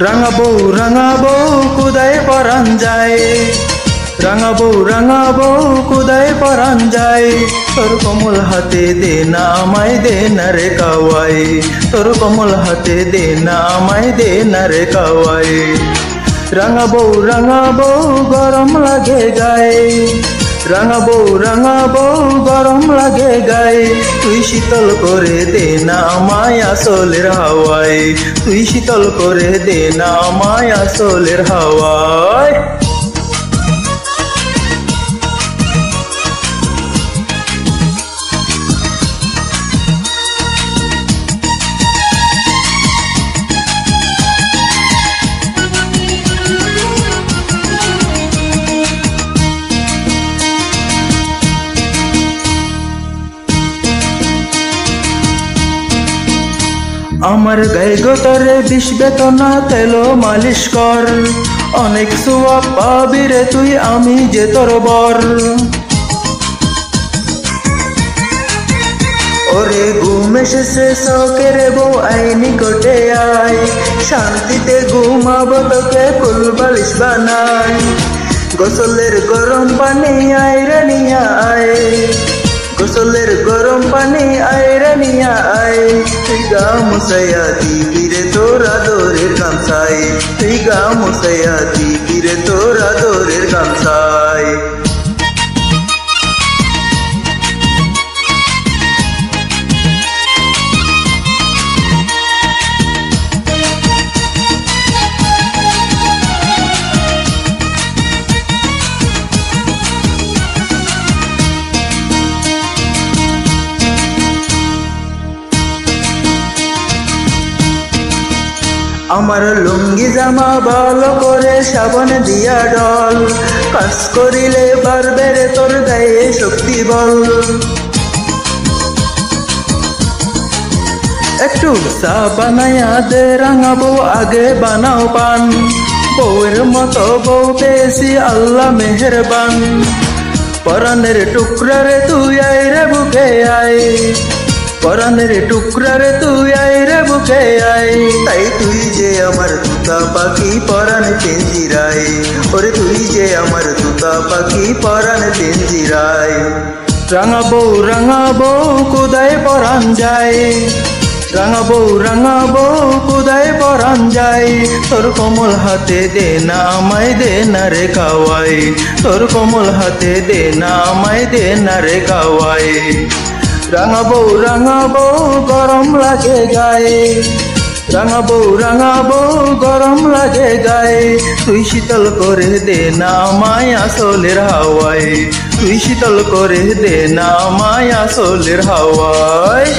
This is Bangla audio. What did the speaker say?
রাঙাবো কুদায় পরান যায়, রাঙাবো কুদায় পরান যায়। তোর কমল হাতে দে না আমায় দে না রে কাওয়াই, তোর কমল হাতে দে না আমায় দে না রে কাওয়াই। রাঙাবো গরম লাগে গায়ে, রাঙাবো গরম লাগে গায়ে। তুই শীতল করে দে না আমায় আসলের হাওয়ায়, তুই শীতল করে দে না আমায় আসলের হাওয়ায়। আমার গায়ে গোতরে বিষ বেতনা তেলো মালিশ কর, অনেক সোয়াব পাবি রে তুই আমি যে তোর বর। ওরে ঘুম এসেছে শখের বউ আই নিকটে আয়, শান্তিতে ঘুমাবো তোকে ফুল বালিশ বানাই। গোসলের গরম পানি আয় রে নিয়া আয়, গোসলের গরম পানি আয় রে নিয়া আয়। তুই গা মুছাইয়া দিবি রে তোর আদরের গামছায়, তুই গা মুছাইয়া দিবি রে তোর আদরের গামছায়। আমার লুঙ্গি জামা ভালো করে সাবান দিয়া ডল, কাজ করিলে বাড়বে রে তোর গায়ে শক্তি বল। একটু চা বানাইয়া দে রাঙাবো আগে বানাও পান, বউয়ের মতো বউ পেয়েছি আল্লাহ মেহেরবান। পরানের টুকরা রে তুই আয় রে বুকে আয়, পরানের টুকরা রে তুই আয় রে বুকে আয়। তাই তুই যে আমার তুতা পাখি পরান পিঞ্জিরায়, ওরে তুই যে আমার তুতা পাখি পরান পিঞ্জিরায়। রাঙাবো কুদায় পরান যায়, রাঙাবো কুদায় পরান যায়। তোর কমল হাতে দে না আমায় দে না রে কাওয়াই, তোর কমল হাতে দে না আমায় দে না রে কাওয়াই। রাঙাবো গরম লাগে গায়ে, রাঙাবো গরম লাগে গায়ে। তুই শীতল করে দে না আমায় আসলের হাওয়ায়, তুই শীতল করে দে না আমায় আসলের হাওয়ায়।